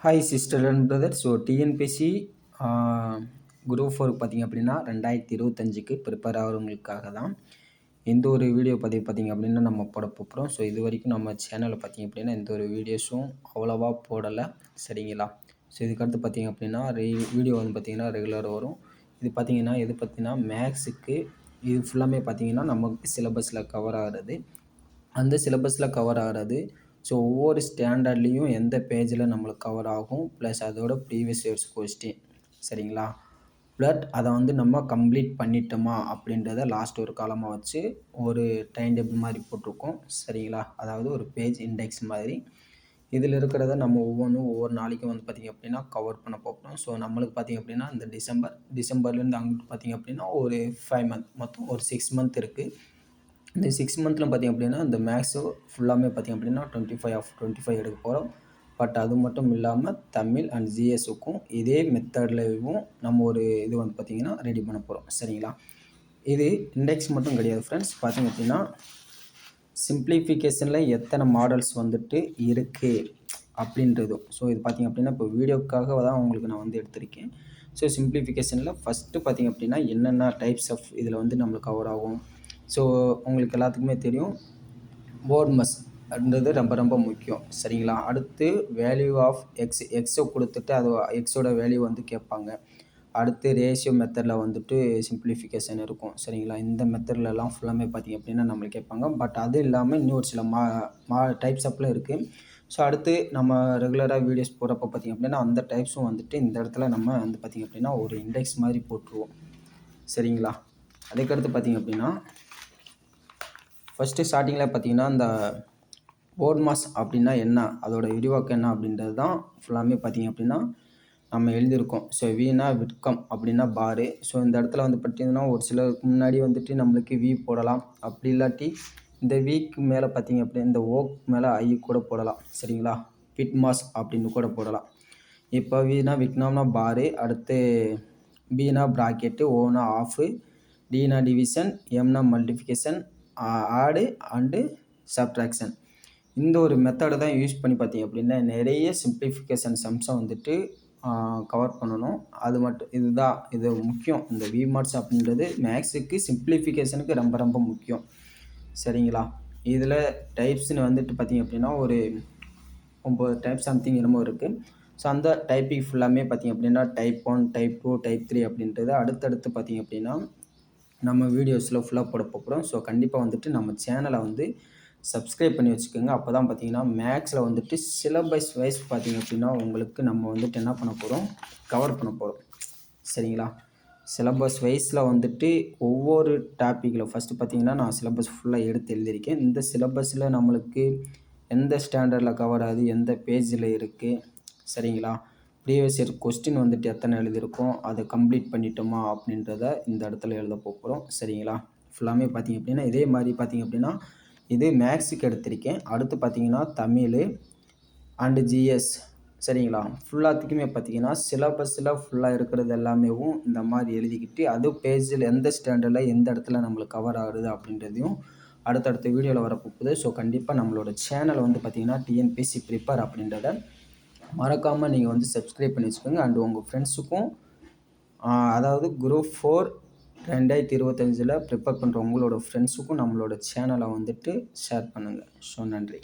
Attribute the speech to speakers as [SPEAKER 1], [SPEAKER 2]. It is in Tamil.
[SPEAKER 1] Hi sister and brother. So TNPSC group 4 பார்த்திங்க அப்படின்னா 2025க்கு ப்ரிப்பேர் ஆகிறவங்களுக்காக தான் எந்த ஒரு வீடியோ பதிவு பார்த்திங்க அப்படின்னா நம்ம போட போகிறோம். ஸோ இது வரைக்கும் நம்ம சேனலில் பார்த்திங்க அப்படின்னா எந்த ஒரு வீடியோஸும் அவ்வளோவா போடலை, சரிங்களா? ஸோ இதுக்கடுத்து பார்த்திங்க அப்படின்னா வீடியோ வந்து பார்த்திங்கன்னா ரெகுலராக வரும். இது பார்த்திங்கன்னா எது பார்த்திங்கன்னா மேக்ஸுக்கு இது ஃபுல்லாமே பார்த்திங்கன்னா நமக்கு சிலபஸில் கவர் ஆகிறது. அந்த சிலபஸில் கவர் ஆகிறது. ஸோ ஒவ்வொரு ஸ்டாண்டர்ட்லேயும் எந்த பேஜில் நம்மளுக்கு கவர் ஆகும், ப்ளஸ் அதோட ப்ரீவியஸ் இயர்ஸ் கொஸ்டின், சரிங்களா? பட் அதை வந்து நம்ம கம்ப்ளீட் பண்ணிட்டோமா அப்படின்றத லாஸ்ட் ஒரு காலமாக வச்சு ஒரு டைம் டேபிள் மாதிரி போட்டிருக்கோம், சரிங்களா? அதாவது ஒரு பேஜ் இண்டெக்ஸ் மாதிரி. இதில் இருக்கிறத நம்ம ஒவ்வொரு நாளைக்கும் வந்து பார்த்திங்க அப்படின்னா கவர் பண்ண போகிறோம். ஸோ நம்மளுக்கு பார்த்திங்க அப்படின்னா இந்த டிசம்பர்லேருந்து அங்கிட்டு பார்த்திங்க அப்படின்னா ஒரு 5 மந்த், மொத்தம் ஒரு 6 மந்த் இருக்குது. இந்த 6 மந்த்தில் பார்த்திங்க அப்படின்னா இந்த மேக்ஸு ஃபுல்லாமே பார்த்திங்க அப்படின்னா 25 எடுக்க போகிறோம். பட் அது மட்டும் இல்லாமல் தமிழ் அண்ட் ஜிஎஸ்ஸுக்கும் இதே மெத்தட்லேயும் நம்ம ஒரு இது வந்து பார்த்திங்கன்னா ரெடி பண்ண போகிறோம், சரிங்களா? இது இண்டெக்ஸ் மட்டும் கிடையாது ஃப்ரெண்ட்ஸ். பார்த்திங்க அப்படின்னா சிம்பிளிஃபிகேஷனில் எத்தனை மாடல்ஸ் வந்துட்டு இருக்குது அப்படின்றதும். ஸோ இது பார்த்திங்க அப்படின்னா இப்போ வீடியோக்காக தான் உங்களுக்கு நான் வந்து எடுத்திருக்கேன். ஸோ சிம்பிளிஃபிகேஷனில் ஃபஸ்ட்டு பார்த்திங்க அப்படின்னா என்னென்ன டைப்ஸ் ஆஃப் இதில் வந்து நம்மளுக்கு கவர் ஆகும். ஸோ உங்களுக்கு எல்லாத்துக்குமே தெரியும், போர்ட்மஸ் அப்படின்றது ரொம்ப ரொம்ப முக்கியம், சரிங்களா? அடுத்து வேல்யூ ஆஃப் எக்ஸை கொடுத்துட்டு அது எக்ஸோட வேல்யூ வந்து கேட்பாங்க. அடுத்து ரேஷியோ மெத்தடில் வந்துட்டு சிம்பிளிஃபிகேஷன் இருக்கும், சரிங்களா? இந்த மெத்தட்லலாம் ஃபுல்லாமே பார்த்திங்க அப்படின்னா நம்மளுக்கு கேட்பாங்க. பட் அது இல்லாமல் இன்னொரு சில டைப்ஸ் ஆஃப்லாம் இருக்குது. ஸோ அடுத்து நம்ம ரெகுலராக வீடியோஸ் போகிறப்ப பார்த்திங்க அப்படின்னா அந்த டைப்ஸும் வந்துட்டு இந்த இடத்துல நம்ம வந்து பார்த்திங்க அப்படின்னா ஒரு இண்டெக்ஸ் மாதிரி போட்டுருவோம், சரிங்களா? அதுக்கடுத்து பார்த்திங்க அப்படின்னா ஃபஸ்ட்டு ஸ்டார்டிங்கில் பார்த்திங்கன்னா இந்த போர்ட்மாஸ் அப்படின்னா என்ன, அதோட விரிவாக்கம் என்ன அப்படின்றது தான் ஃபுல்லாமே பார்த்திங்க அப்படின்னா நம்ம எழுதியிருக்கோம். ஸோ வீணா விட்கம் அப்படின்னா பாரு. ஸோ இந்த இடத்துல வந்து பார்த்திங்கன்னா ஒரு சிலருக்கு முன்னாடி வந்துட்டு நம்மளுக்கு வி போடலாம், அப்படி இல்லாட்டி இந்த வீக்கு மேலே பார்த்திங்க அப்படின்னா இந்த ஓக் மேலே ஐ கூட போடலாம், சரிங்களா? விட்மாஸ் அப்படின்னு கூட போடலாம். இப்போ வீணா விட்னம்னா பாரு, அடுத்து பீனா ப்ராக்கெட்டு, ஓனா ஆஃபு, டீனா டிவிஷன், எம்னா மல்டிஃபிகேஷன், ஆடு அண்டு சப்ட்ராக்ஷன். இந்த ஒரு மெத்தடை தான் யூஸ் பண்ணி பார்த்திங்க அப்படின்னா நிறைய சிம்பிளிஃபிகேஷன் சம்ஸை வந்துட்டு கவர் பண்ணணும். அது மட்டும் இது முக்கியம். இந்த விமார்ட்ஸ் அப்படின்றது மேக்ஸுக்கு சிம்பிளிஃபிகேஷனுக்கு ரொம்ப ரொம்ப முக்கியம், சரிங்களா? இதில் டைப்ஸ்னு வந்துட்டு பார்த்திங்க அப்படின்னா ஒரு 9 டைப் சம்திங் என்னமோ இருக்குது. ஸோ அந்த டைப்பிங் ஃபுல்லாமே பார்த்திங்க அப்படின்னா டைப் 1, டைப் 2, டைப் 3 அப்படின்றது அடுத்தடுத்து பார்த்திங்க அப்படின்னா நம்ம வீடியோஸில் ஃபுல்லாக போட போகிறோம். ஸோ கண்டிப்பாக வந்துட்டு நம்ம சேனலை வந்து சப்ஸ்கிரைப் பண்ணி வச்சுக்கோங்க. அப்போ தான் பார்த்திங்கன்னா மேக்ஸில் வந்துட்டு சிலபஸ் வைஸ் பார்த்திங்க அப்படின்னா உங்களுக்கு நம்ம வந்துட்டு என்ன பண்ண போகிறோம், கவர் பண்ண போகிறோம், சரிங்களா? சிலபஸ் வைஸில் வந்துட்டு ஒவ்வொரு டாப்பிக்கில் ஃபஸ்ட்டு பார்த்திங்கன்னா நான் சிலபஸ் ஃபுல்லாக எடுத்து எழுதியிருக்கேன். இந்த சிலபஸில் நம்மளுக்கு எந்த ஸ்டாண்டர்டில் கவர் ஆகுது, எந்த பேஜில் இருக்குது, சரிங்களா? ப்ரீவியஸ் இயர் கொஸ்டின் வந்துட்டு எத்தனை எழுதியிருக்கோம், அதை கம்ப்ளீட் பண்ணிட்டோமா அப்படின்றத இந்த இடத்துல எழுத போகிறோம், சரிங்களா? ஃபுல்லாமே பார்த்திங்க அப்படின்னா இதே மாதிரி பார்த்திங்க அப்படின்னா இது மேக்ஸுக்கு எடுத்திருக்கேன். அடுத்து பார்த்திங்கன்னா தமிழ் அண்டு ஜிஎஸ், சரிங்களா? ஃபுல்லாத்துக்குமே பார்த்திங்கன்னா சிலபஸில் ஃபுல்லாக இருக்கிறது எல்லாமேவும் இந்த மாதிரி எழுதிக்கிட்டு அது பேஜில் எந்த ஸ்டாண்டர்டில் எந்த இடத்துல நம்மளுக்கு கவர் ஆகுது அப்படின்றதையும் அடுத்தடுத்த வீடியோவில் வரப்போகுது. ஸோ கண்டிப்பாக நம்மளோட சேனல் வந்து பார்த்திங்கன்னா டிஎன்பிஎஸ்சி ப்ரிப்பேர் அப்படின்றத மறக்காமல் நீங்கள் வந்து சப்ஸ்கிரைப் பண்ணி வச்சுக்கோங்க. அண்டு உங்கள் ஃப்ரெண்ட்ஸுக்கும் அதாவது குரூப் 4 2025 ப்ரிப்பேர் பண்ணுற உங்களோட ஃப்ரெண்ட்ஸுக்கும் நம்மளோட சேனலை வந்துட்டு ஷேர் பண்ணுங்கள். ஸோ நன்றி.